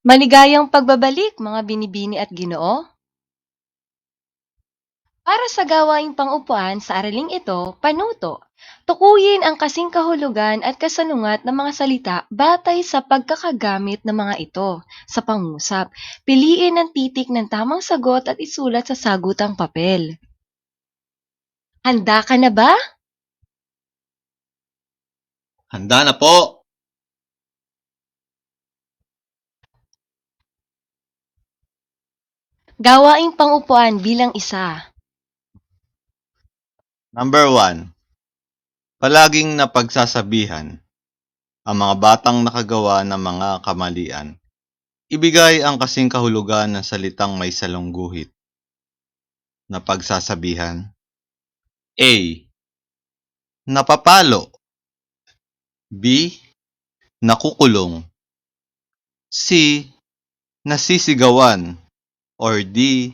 Maligayang pagbabalik, mga binibini at ginoo. Para sa gawaing pangupuan sa araling ito, panuto. Tukuyin ang kasing kahulugan at kasanungat ng mga salita batay sa pagkakagamit ng mga ito sa pangusap. Piliin ang titik ng tamang sagot at isulat sa sagutang papel. Handa ka na ba? Handa na po! Gawaing pangupuan bilang isa. Number 1. Palaging napagsasabihan ang mga batang nakagawa ng mga kamalian. Ibigay ang kasing kahulugan ng salitang may salungguhit. Napagsasabihan. A. Napapalo. B. Nakukulong. C. Nasisigawan. Or D.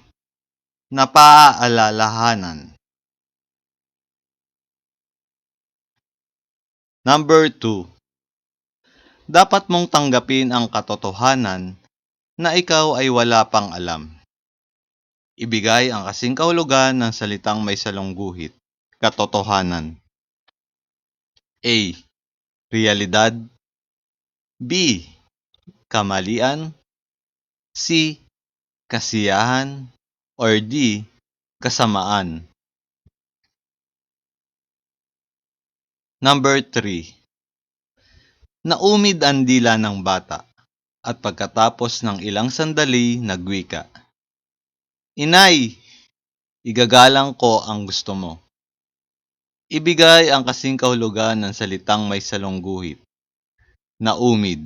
Napaaalalahanan. Number 2. Dapat mong tanggapin ang katotohanan na ikaw ay wala pang alam. Ibigay ang kasing kahulugan ng salitang may salungguhit. Katotohanan. A. Realidad. B. Kamalian. C. Kasiyahan. Or D. Kasamaan. Number 3. Naumid ang dila ng bata at pagkatapos ng ilang sandali nagwika. Inay, igagalang ko ang gusto mo. Ibigay ang kasing kahulugan ng salitang may salungguhit. Naumid.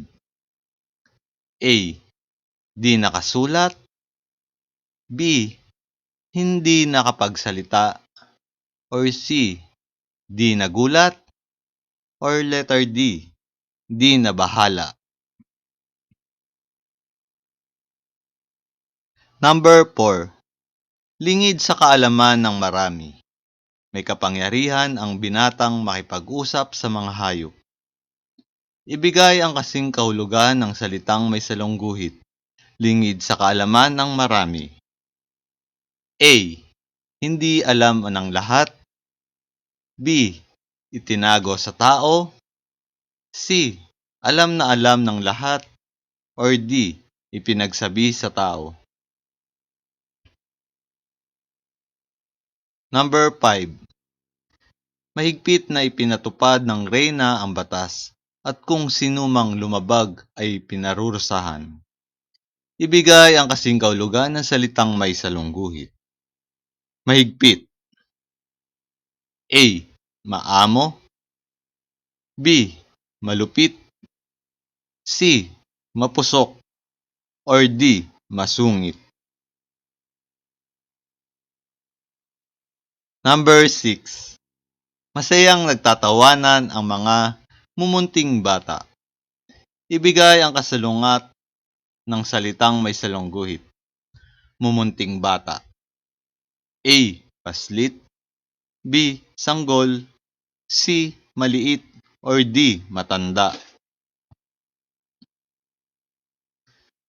A. Di nakasulat. B. Hindi nakapagsalita. Or C. Di nagulat. Or letter D. Di nabahala. Number 4. Lingid sa kaalaman ng marami. May kapangyarihan ang binatang makipag-usap sa mga hayop. Ibigay ang kasing kahulugan ng salitang may salungguhit. Lingid sa kaalaman ng marami. A. Hindi alam ng lahat. B. Itinago sa tao. C. Alam na alam ng lahat. Or D. Ipinagsabi sa tao. Number 5. Mahigpit na ipinatupad ng reyna ang batas at kung sinumang lumabag ay pinarurusahan. Ibigay ang kasing kahulugan ng salitang may salungguhit. Mahigpit. A. Maamo. B. Malupit. C. Mapusok. Or D. Masungit. Number 6. Masayang nagtatawanan ang mga mumunting bata. Ibigay ang kasalungat ng salitang may salungguhit. Mumunting bata. A. Paslit. B. Sanggol. C. Maliit. Or D. Matanda.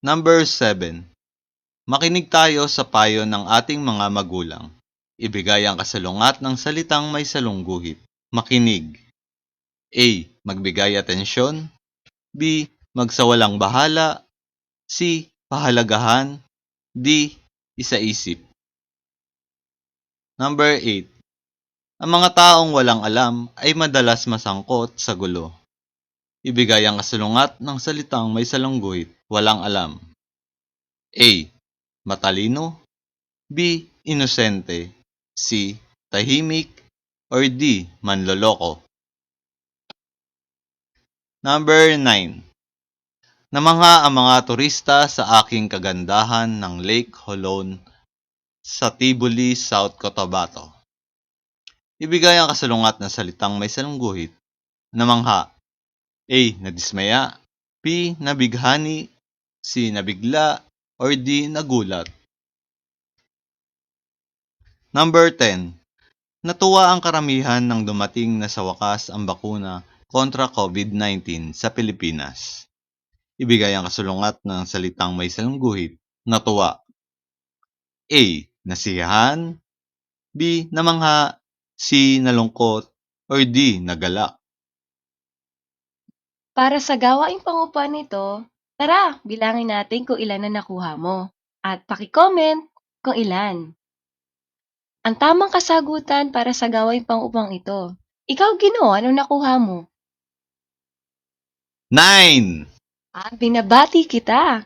Number 7. Makinig tayo sa payo ng ating mga magulang. Ibigay ang kasalungat ng salitang may salungguhit. Makinig. A. Magbigay atensyon. B. Magsawalang bahala. C. Pahalagahan. D. Isaisip. Number 8. Ang mga taong walang alam ay madalas masangkot sa gulo. Ibigay ang kasalungat ng salitang may salungguhit. Walang alam. A. Matalino. B. Inosente. C. Tahimik. Or D. Manloloko. Number 9. Namangha ang mga turista sa aking kagandahan ng Lake Holon sa Tibuli, South Cotabato. Ibigay ang kasalungat ng salitang may salungguhit. Namangha. A. Nadismaya. B. Nabighani. C. Nabigla. Or D. Nagulat. Number 10. Natuwa ang karamihan nang dumating na sa wakas ang bakuna kontra COVID-19 sa Pilipinas. Ibigay ang kasulungat ng salitang may salungguhit. Natuwa. A. Nasiyahan. B. Namangha. C. Nalungkot. Or D. Nagalak. Para sa gawaing pangupahan nito, tara, bilangin natin kung ilan na nakuha mo. At paki-comment kung ilan. Ang tamang kasagutan para sa gawaing pang-upang ito. Ikaw, Gino, anong nakuha mo? 9. Binabati kita.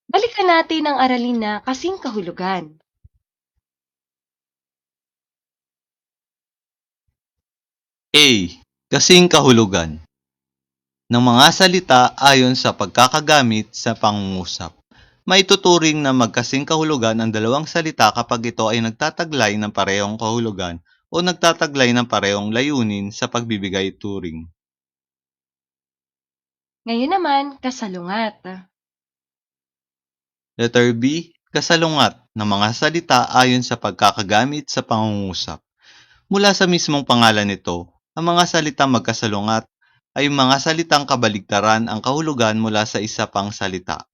Balikan natin ang aralin na kasing kahulugan. A. Kasing kahulugan ng mga salita ayon sa pagkakagamit sa pangungusap. Maituturing na magkasing kahulugan ang dalawang salita kapag ito ay nagtataglay ng parehong kahulugan o nagtataglay ng parehong layunin sa pagbibigay turing. Ngayon naman, kasalungat. Letter B. Kasalungat ng mga salita ayon sa pagkakagamit sa pangungusap. Mula sa mismong pangalan nito, ang mga salitang magkasalungat ay mga salitang kabaligtaran ang kahulugan mula sa isa pang salita.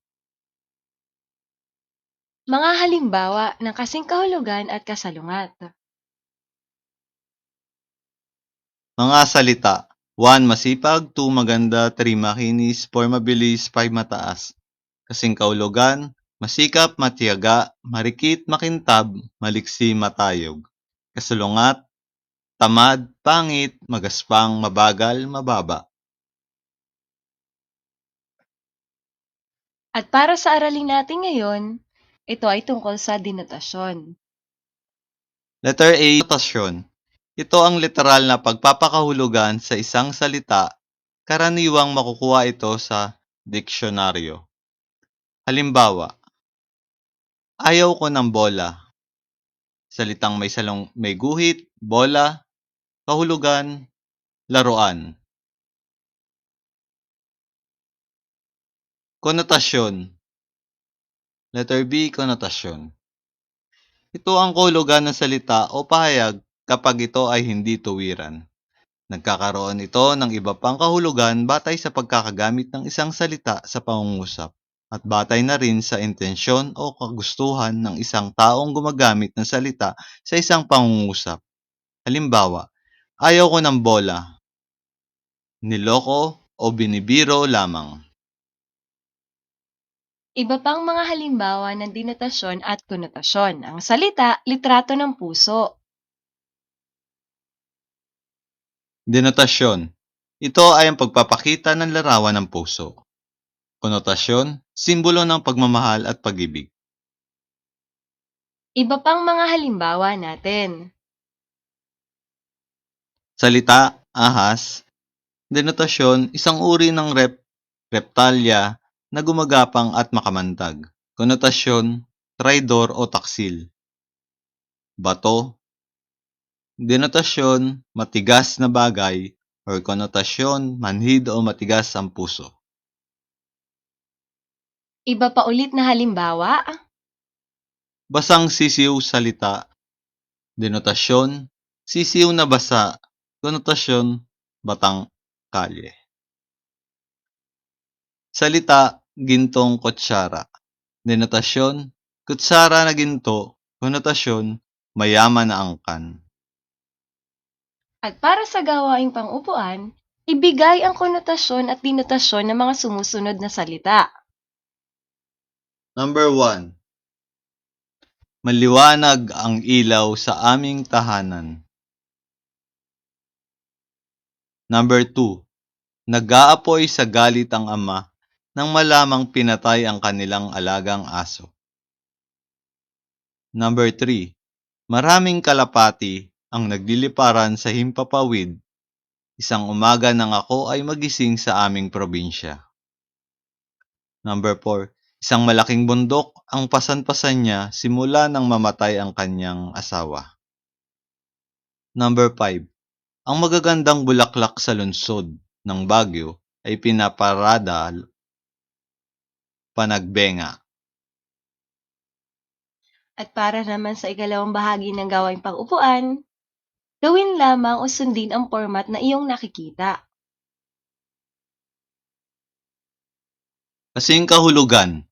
Mga halimbawa ng kasing kahulugan at kasalungat. Mga salita: 1. Masipag, 2. Maganda, 3. Makinis, 4. Mabilis, 5. Mataas. Kasing kahulugan: masikap, matiyaga, marikit, makintab, maliksi, matayog. Kasalungat: tamad, pangit, magaspang, mabagal, mababa. At para sa aralin natin ngayon, ito ay tungkol sa denotasyon. Letter A. Notasyon. Ito ang literal na pagpapakahulugan sa isang salita. Karaniwang makukuha ito sa diksyonaryo. Halimbawa, ayaw ko ng bola. Salitang may guhit, bola, kahulugan, laruan. Konotasyon. Letter B. Konotasyon. Ito ang kahulugan ng salita o pahayag kapag ito ay hindi tuwiran. Nagkakaroon ito ng iba pang kahulugan batay sa pagkakagamit ng isang salita sa pangungusap at batay na rin sa intensyon o kagustuhan ng isang taong gumagamit ng salita sa isang pangungusap. Halimbawa, ayaw ko ng bola, niloko o binibiro lamang. Iba pang mga halimbawa ng denotasyon at konotasyon. Ang salita, litrato ng puso. Denotasyon. Ito ay ang pagpapakita ng larawan ng puso. Konotasyon, simbolo ng pagmamahal at pag-ibig. Iba pang mga halimbawa natin. Salita, ahas. Denotasyon, isang uri ng reptalya na gumagapang at makamantag. Konotasyon, traidor o taksil. Bato. Denotasyon, matigas na bagay or konotasyon, manhid o matigas ang puso. Iba pa ulit na halimbawa. Basang sisiw salita. Denotasyon, sisiw na basa. Konotasyon, batang kalye. Salita, gintong kutsara. Denotasyon, kutsara na ginto. Konotasyon, mayaman na angkan. At para sa gawaing pang-upuan, ibigay ang konotasyon at denotasyon ng mga sumusunod na salita. Number 1. Maliwanag ang ilaw sa aming tahanan. Number 2. Nag-aapoy sa galit ang ama nang malamang pinatay ang kanilang alagang aso. Number 3. Maraming kalapati ang nagliliparan sa himpapawid isang umaga nang ako ay magising sa aming probinsya. Number 4. Isang malaking bundok ang pasan-pasan niya simula nang mamatay ang kanyang asawa. Number 5. Ang magagandang bulaklak sa lungsod ng Baguio ay pinaparada panagbenga. At para naman sa ikalawang bahagi ng gawaing pang-upuan, gawin lamang o sundin ang format na iyong nakikita. Kasing kahulugan.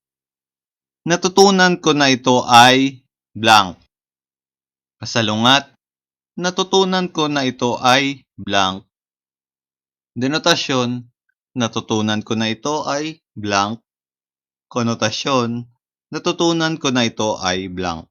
Natutunan ko na ito ay blank. Kasalungat. Natutunan ko na ito ay blank. Denotasyon. Natutunan ko na ito ay blank. Konotasyon. Natutunan ko na ito ay blank.